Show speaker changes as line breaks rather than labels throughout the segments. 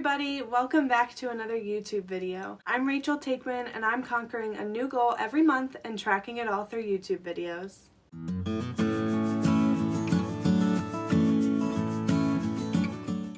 everybody, welcome back to another YouTube video. I'm Rachel Takeman and I'm conquering a new goal every month and tracking it all through YouTube videos.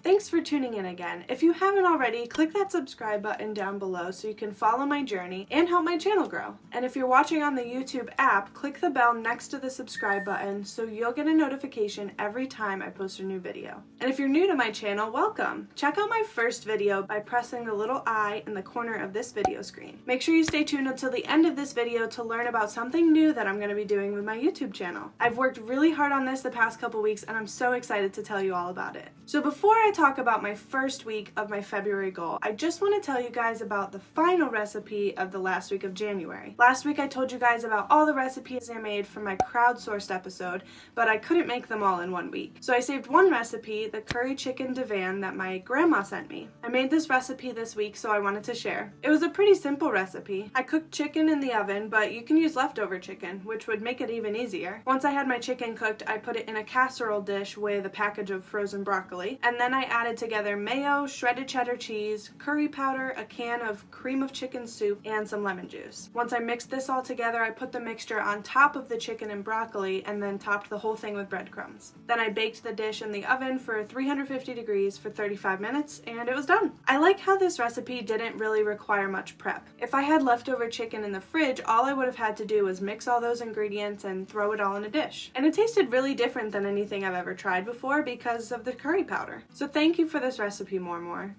Thanks for tuning in again. If you haven't already, click that subscribe button down below so you can follow my journey and help my channel grow. And if you're watching on the YouTube app, click the bell next to the subscribe button so you'll get a notification every time I post a new video. And if you're new to my channel, welcome! Check out my first video by pressing the little I in the corner of this video screen. Make sure you stay tuned until the end of this video to learn about something new that I'm going to be doing with my YouTube channel. I've worked really hard on this the past couple weeks and I'm so excited to tell you all about it. So before I talk about my first week of my February goal, I just want to tell you guys about the final recipe of the last week of January. Last week I told you guys about all the recipes I made for my crowdsourced episode, but I couldn't make them all in 1 week. So I saved one recipe, the curry chicken divan that my grandma sent me. I made this recipe this week, so I wanted to share. It was a pretty simple recipe. I cooked chicken in the oven, but you can use leftover chicken, which would make it even easier. Once I had my chicken cooked, I put it in a casserole dish with a package of frozen broccoli, and then I added together mayo, shredded cheddar cheese, curry powder, a can of cream of chicken soup, and some lemon juice. Once I mixed this all together, I put the mixture on top of the chicken and broccoli and then topped the whole thing with breadcrumbs. Then I baked the dish in the oven for 350 degrees for 35 minutes and it was done. I like how this recipe didn't really require much prep. If I had leftover chicken in the fridge, all I would have had to do was mix all those ingredients and throw it all in a dish. And it tasted really different than anything I've ever tried before because of the curry powder. So thank you for this recipe, More.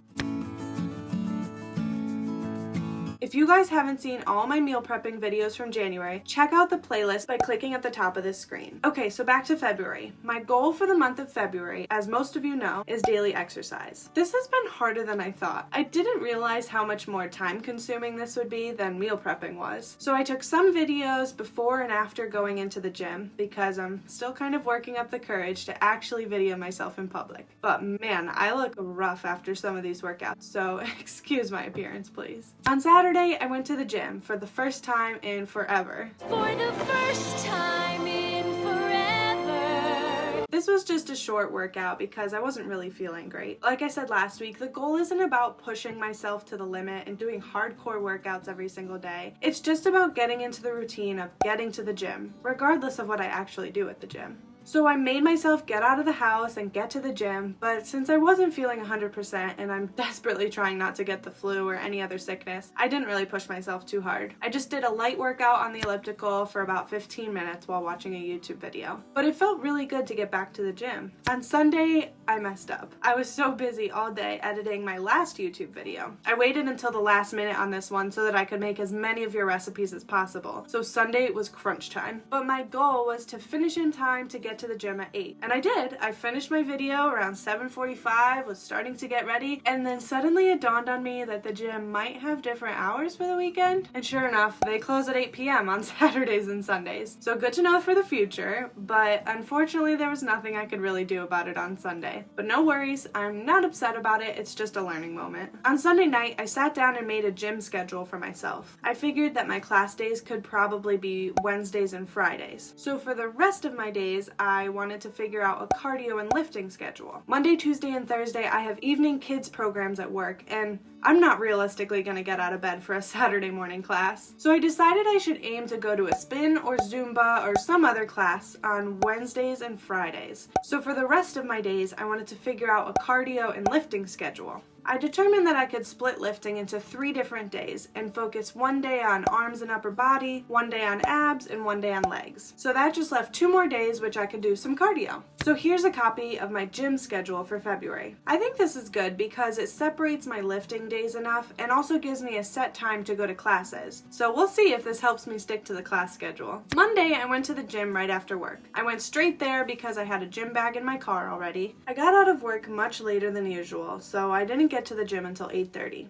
If you guys haven't seen all my meal prepping videos from January, check out the playlist by clicking at the top of this screen. Okay, so back to February. My goal for the month of February, as most of you know, is daily exercise. This has been harder than I thought. I didn't realize how much more time consuming this would be than meal prepping was. So I took some videos before and after going into the gym because I'm still kind of working up the courage to actually video myself in public. But man, I look rough after some of these workouts, so excuse my appearance, please. On Saturday, I went to the gym for the first time in forever.
For the first time in forever.
This was just a short workout because I wasn't really feeling great. Like I said last week, the goal isn't about pushing myself to the limit and doing hardcore workouts every single day. It's just about getting into the routine of getting to the gym, regardless of what I actually do at the gym. So I made myself get out of the house and get to the gym, but since I wasn't feeling 100% and I'm desperately trying not to get the flu or any other sickness, I didn't really push myself too hard. I just did a light workout on the elliptical for about 15 minutes while watching a YouTube video. But it felt really good to get back to the gym. On Sunday, I messed up. I was so busy all day editing my last YouTube video. I waited until the last minute on this one so that I could make as many of your recipes as possible. So Sunday was crunch time. But my goal was to finish in time to get to the gym at 8. And I did. I finished my video around 7:45, was starting to get ready, and then suddenly it dawned on me that the gym might have different hours for the weekend. And sure enough, they close at 8 p.m. on Saturdays and Sundays. So good to know for the future, but unfortunately there was nothing I could really do about it on Sunday. But no worries, I'm not upset about it, it's just a learning moment. On Sunday night, I sat down and made a gym schedule for myself. I figured that my class days could probably be Wednesdays and Fridays. So for the rest of my days, I wanted to figure out a cardio and lifting schedule. Monday, Tuesday, and Thursday, I have evening kids programs at work, and I'm not realistically going to get out of bed for a Saturday morning class. So I decided I should aim to go to a spin or Zumba or some other class on Wednesdays and Fridays. So for the rest of my days, I wanted to figure out a cardio and lifting schedule. I determined that I could split lifting into 3 different days and focus one day on arms and upper body, one day on abs, and one day on legs. So that just left 2 more days which I could do some cardio. So here's a copy of my gym schedule for February. I think this is good because it separates my lifting days enough and also gives me a set time to go to classes. So we'll see if this helps me stick to the class schedule. Monday, I went to the gym right after work. I went straight there because I had a gym bag in my car already. I got out of work much later than usual, so I didn't get to the gym until 8:30.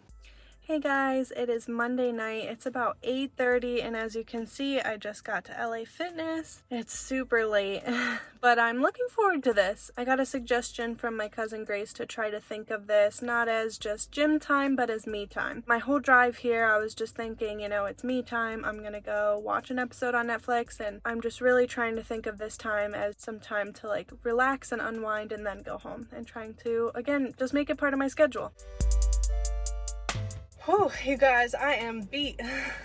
Hey guys, it is Monday night. It's about 8:30 and as you can see, I just got to LA Fitness. It's super late, but I'm looking forward to this. I got a suggestion from my cousin Grace to try to think of this not as just gym time, but as me time. My whole drive here, I was just thinking, it's me time. I'm gonna go watch an episode on Netflix, and I'm just really trying to think of this time as some time to relax and unwind and then go home, and trying to, again, just make it part of my schedule. Whew, you guys, I am beat.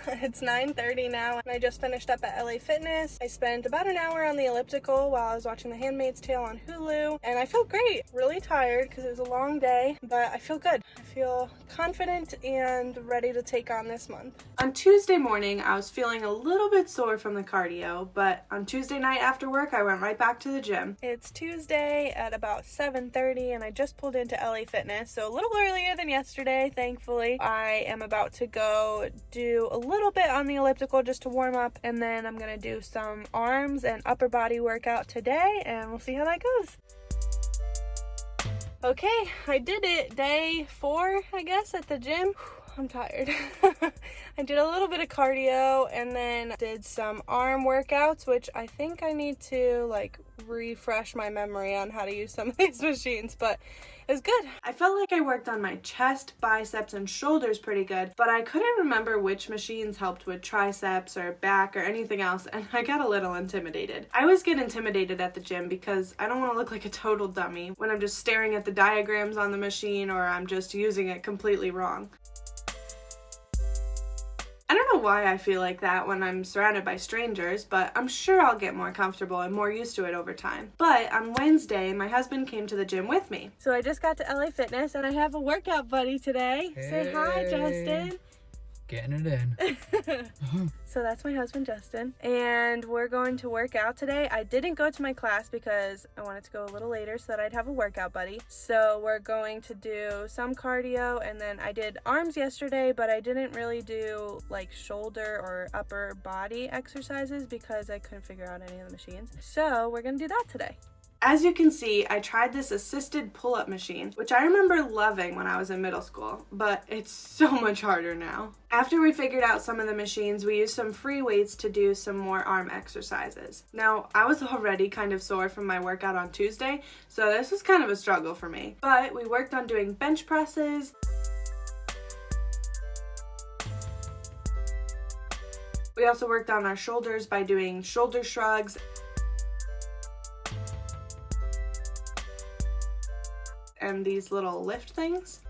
It's 9:30 now and I just finished up at LA Fitness. I spent about an hour on the elliptical while I was watching The Handmaid's Tale on Hulu, and I felt great. Really tired because it was a long day, but I feel good. I feel confident and ready to take on this month. On Tuesday morning, I was feeling a little bit sore from the cardio, but on Tuesday night after work, I went right back to the gym. It's Tuesday at about 7:30 and I just pulled into LA Fitness, so a little earlier than yesterday, thankfully. I am about to go do a little bit on the elliptical just to warm up, and then I'm gonna do some arms and upper body workout today, and we'll see how that goes. Okay, I did it. Day 4, I guess, at the gym. I'm tired. I did a little bit of cardio and then did some arm workouts, which I think I need to refresh my memory on how to use some of these machines, but it was good. I felt like I worked on my chest, biceps, and shoulders pretty good, but I couldn't remember which machines helped with triceps or back or anything else, and I got a little intimidated. I always get intimidated at the gym because I don't want to look like a total dummy when I'm just staring at the diagrams on the machine or I'm just using it completely wrong. I don't know why I feel like that when I'm surrounded by strangers, but I'm sure I'll get more comfortable and more used to it over time. But on Wednesday, my husband came to the gym with me. So I just got to LA Fitness and I have a workout buddy today. Hey. Say hi, Justin.
Getting it in.
So that's my husband, Justin, and we're going to work out today. I didn't go to my class because I wanted to go a little later so that I'd have a workout buddy. So we're going to do some cardio, and then I did arms yesterday, but I didn't really do shoulder or upper body exercises because I couldn't figure out any of the machines. So we're gonna do that today. As you can see, I tried this assisted pull-up machine, which I remember loving when I was in middle school, but it's so much harder now. After we figured out some of the machines, we used some free weights to do some more arm exercises. Now, I was already kind of sore from my workout on Tuesday, so this was kind of a struggle for me. But we worked on doing bench presses. We also worked on our shoulders by doing shoulder shrugs. And these little lift things.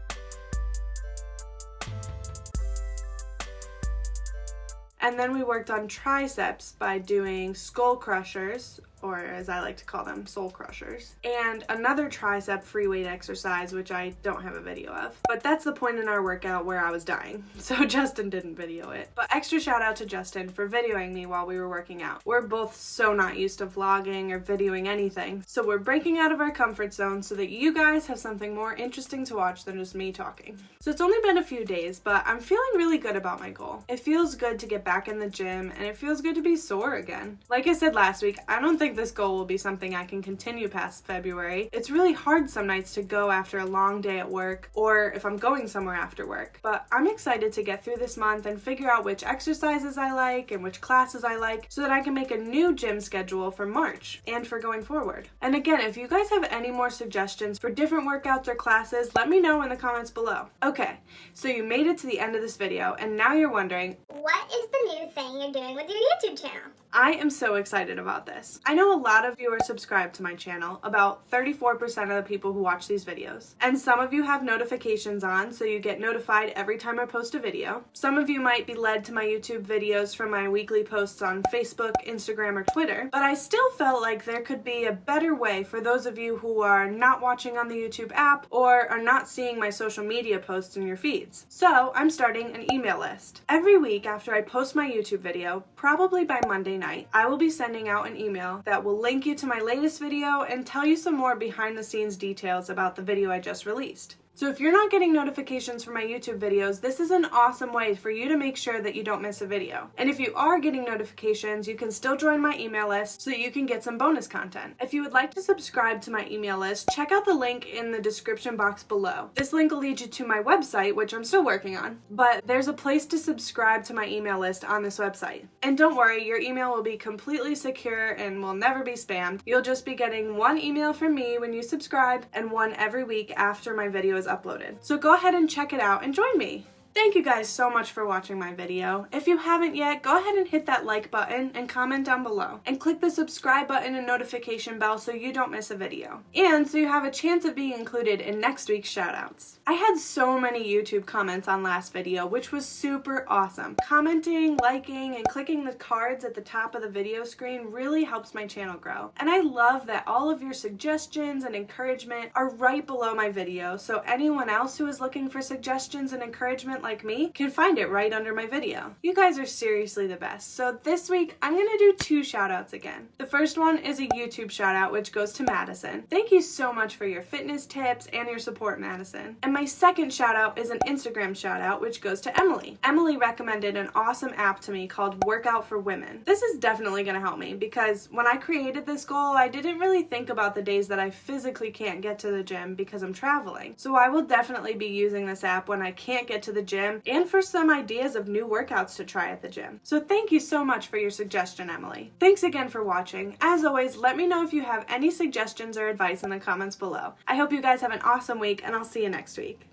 And then we worked on triceps by doing skull crushers, or as I like to call them, soul crushers, and another tricep free weight exercise, which I don't have a video of. But that's the point in our workout where I was dying, so Justin didn't video it. But extra shout out to Justin for videoing me while we were working out. We're both so not used to vlogging or videoing anything, so we're breaking out of our comfort zone so that you guys have something more interesting to watch than just me talking. So it's only been a few days, but I'm feeling really good about my goal. It feels good to get back in the gym, and it feels good to be sore again. Like I said last week, I don't think this goal will be something I can continue past February. It's really hard some nights to go after a long day at work, or if I'm going somewhere after work. But I'm excited to get through this month and figure out which exercises I like and which classes I like so that I can make a new gym schedule for March and for going forward. And again, if you guys have any more suggestions for different workouts or classes, let me know in the comments below. Okay, so you made it to the end of this video, and now you're wondering,
what is the new thing you're doing with your YouTube channel?
I am so excited about this. I know a lot of you are subscribed to my channel, about 34% of the people who watch these videos. And some of you have notifications on, so you get notified every time I post a video. Some of you might be led to my YouTube videos from my weekly posts on Facebook, Instagram, or Twitter, but I still felt like there could be a better way for those of you who are not watching on the YouTube app or are not seeing my social media posts in your feeds. So I'm starting an email list. Every week after I post my YouTube video, probably by Monday night, I will be sending out an email that will link you to my latest video and tell you some more behind the scenes details about the video I just released. So if you're not getting notifications for my YouTube videos, this is an awesome way for you to make sure that you don't miss a video. And if you are getting notifications, you can still join my email list so you can get some bonus content. If you would like to subscribe to my email list, check out the link in the description box below. This link will lead you to my website, which I'm still working on, but there's a place to subscribe to my email list on this website. And don't worry, your email will be completely secure and will never be spammed. You'll just be getting one email from me when you subscribe and one every week after my video is uploaded. So go ahead and check it out and join me. Thank you guys so much for watching my video. If you haven't yet, go ahead and hit that like button and comment down below. And click the subscribe button and notification bell so you don't miss a video. And so you have a chance of being included in next week's shoutouts. I had so many YouTube comments on last video, which was super awesome. Commenting, liking, and clicking the cards at the top of the video screen really helps my channel grow. And I love that all of your suggestions and encouragement are right below my video, so anyone else who is looking for suggestions and encouragement like me can find it right under my video. You guys are seriously the best. So this week, I'm gonna do 2 shoutouts again. The first one is a YouTube shoutout, which goes to Madison. Thank you so much for your fitness tips and your support, Madison. And my second shoutout is an Instagram shoutout, which goes to Emily. Emily recommended an awesome app to me called Workout for Women. This is definitely gonna help me because when I created this goal, I didn't really think about the days that I physically can't get to the gym because I'm traveling. So I will definitely be using this app when I can't get to the gym and for some ideas of new workouts to try at the gym. So thank you so much for your suggestion, Emily. Thanks again for watching. As always, let me know if you have any suggestions or advice in the comments below. I hope you guys have an awesome week, and I'll see you next week.